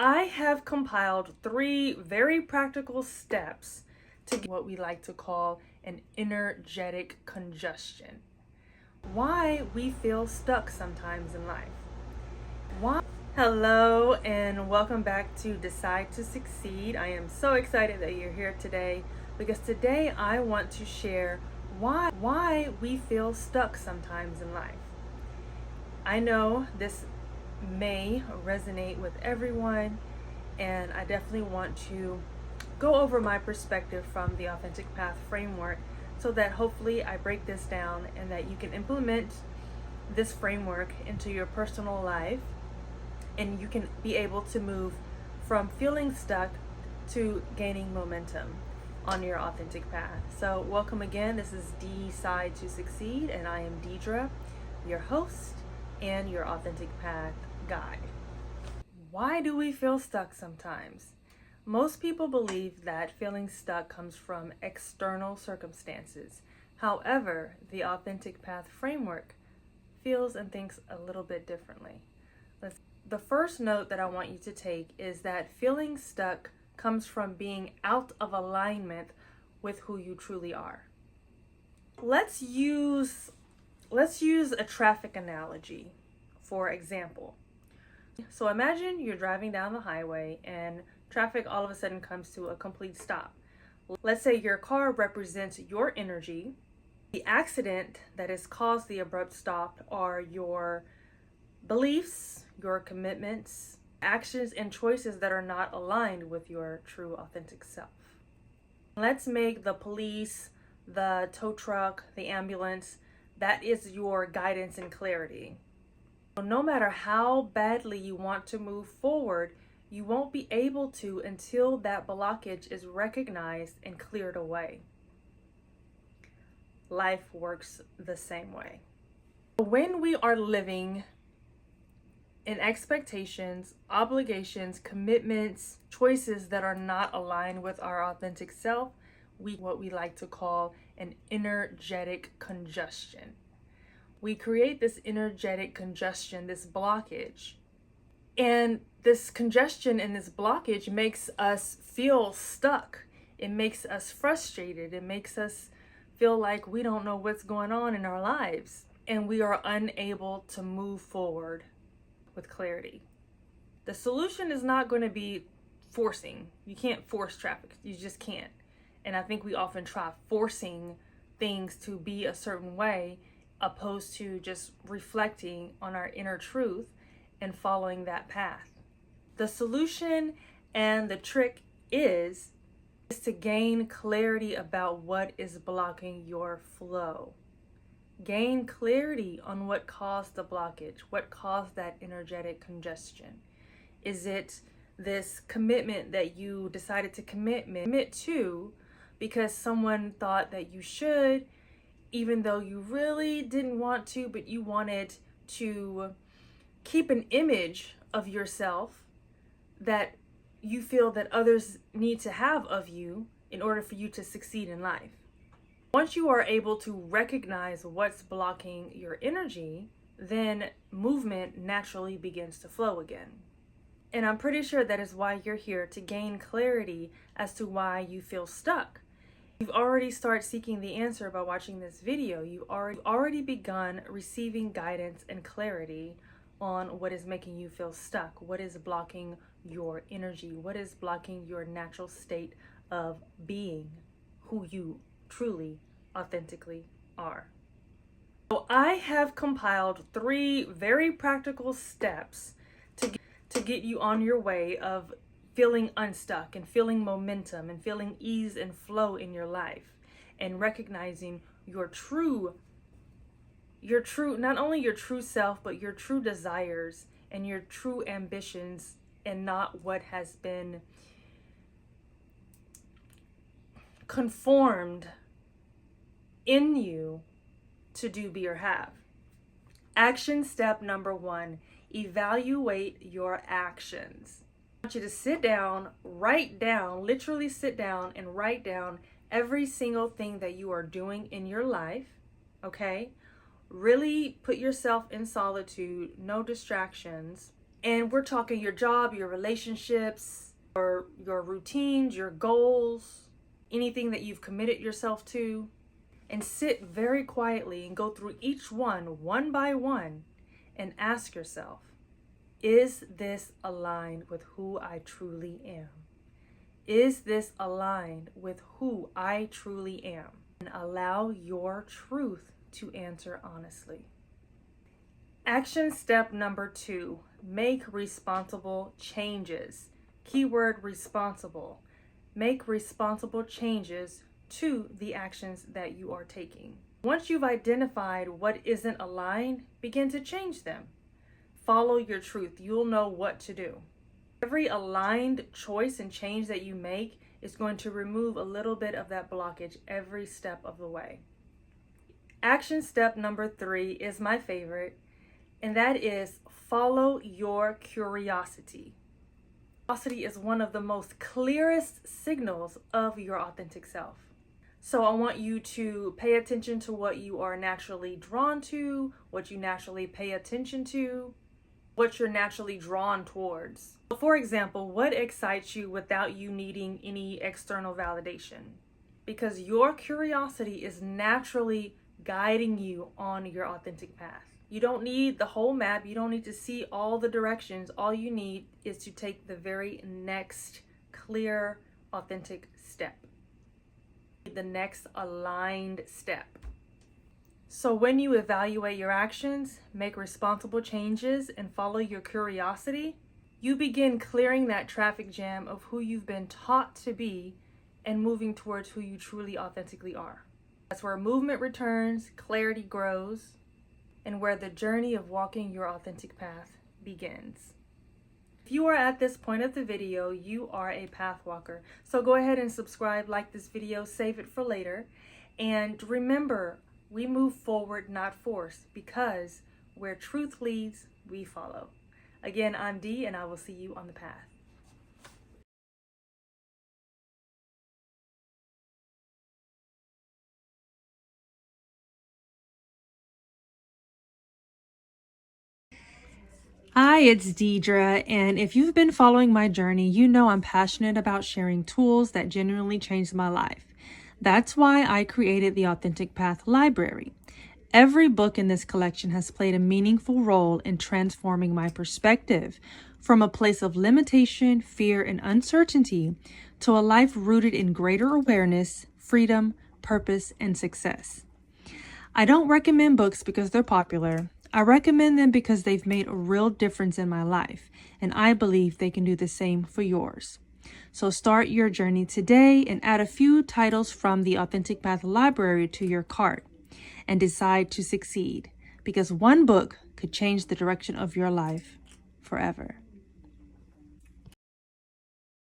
I have compiled 3 very practical steps to get what we like to call an energetic congestion. Why we feel stuck sometimes in life. Why? Hello and welcome back to Decide to Succeed. I am so excited that you're here today because today I want to share why we feel stuck sometimes in life. I know this may resonate with everyone, and I definitely want to go over my perspective from the Authentic Path framework so that hopefully I break this down and that you can implement this framework into your personal life and you can be able to move from feeling stuck to gaining momentum on your authentic path. So welcome again. This is Decide to Succeed, and I am Deidra, your host and your authentic path guide. Why do we feel stuck sometimes? Most people believe that feeling stuck comes from external circumstances. However, the authentic path framework feels and thinks a little bit differently. The first note that I want you to take is that feeling stuck comes from being out of alignment with who you truly are. Let's use a traffic analogy, for example. So imagine you're driving down the highway and traffic all of a sudden comes to a complete stop. Let's say your car represents your energy. The accident that has caused the abrupt stop are your beliefs, your commitments, actions, and choices that are not aligned with your true authentic self. Let's make the police, the tow truck, the ambulance, that is your guidance and clarity. No matter how badly you want to move forward, you won't be able to until that blockage is recognized and cleared away. Life works the same way. When we are living in expectations, obligations, commitments, choices that are not aligned with our authentic self, what we like to call an energetic congestion. We create this energetic congestion, this blockage. And this congestion and this blockage makes us feel stuck. It makes us frustrated. It makes us feel like we don't know what's going on in our lives. And we are unable to move forward with clarity. The solution is not going to be forcing. You can't force traffic. You just can't. And I think we often try forcing things to be a certain way, opposed to just reflecting on our inner truth and following that path. The solution and the trick is to gain clarity about what is blocking your flow. Gain clarity on what caused the blockage, what caused that energetic congestion. Is it this commitment that you decided to commit to because someone thought that you should, even though you really didn't want to, but you wanted to keep an image of yourself that you feel that others need to have of you in order for you to succeed in life? Once you are able to recognize what's blocking your energy, then movement naturally begins to flow again. And I'm pretty sure that is why you're here, to gain clarity as to why you feel stuck. You've already started seeking the answer by watching this video. You've already begun receiving guidance and clarity on what is making you feel stuck, what is blocking your energy, what is blocking your natural state of being who you truly, authentically are. So I have compiled 3 very practical steps to get you on your way of feeling unstuck and feeling momentum and feeling ease and flow in your life, and recognizing your true, not only your true self, but your true desires and your true ambitions, and not what has been conformed in you to do, be, or have. Action step number 1, evaluate your actions. I want you to sit down, literally sit down and write down every single thing that you are doing in your life, okay? Really put yourself in solitude, no distractions, And we're talking your job, your relationships, or your routines, your goals, anything that you've committed yourself to. And sit very quietly and go through each one by one, and ask yourself, is this aligned with who I truly am? Is this aligned with who I truly am? And allow your truth to answer honestly. Action step number 2, make responsible changes. Keyword responsible. Make responsible changes to the actions that you are taking. Once you've identified what isn't aligned, begin to change them. Follow your truth. You'll know what to do. Every aligned choice and change that you make is going to remove a little bit of that blockage every step of the way. Action step number 3 is my favorite, and that is follow your curiosity. Curiosity is one of the most clearest signals of your authentic self. So I want you to pay attention to what you are naturally drawn to, what you naturally pay attention to, what you're naturally drawn towards. For example, what excites you without you needing any external validation? Because your curiosity is naturally guiding you on your authentic path. You don't need the whole map. You don't need to see all the directions. All you need is to take the very next clear, authentic step. The next aligned step. So when you evaluate your actions, make responsible changes, and follow your curiosity, you begin clearing that traffic jam of who you've been taught to be and moving towards who you truly authentically are. That's where movement returns, clarity grows, and where the journey of walking your authentic path begins. If you are at this point of the video, you are a path walker. So go ahead and subscribe, like this video, save it for later. And remember, we move forward, not force, because where truth leads, we follow. Again, I'm Dee, and I will see you on the path. Hi, it's Deidra, and if you've been following my journey, you know I'm passionate about sharing tools that genuinely changed my life. That's why I created the Authentic Path Library. Every book in this collection has played a meaningful role in transforming my perspective from a place of limitation, fear, and uncertainty to a life rooted in greater awareness, freedom, purpose, and success. I don't recommend books because they're popular. I recommend them because they've made a real difference in my life, and I believe they can do the same for yours. So start your journey today and add a few titles from the Authentic Path Library to your cart and decide to succeed, because one book could change the direction of your life forever.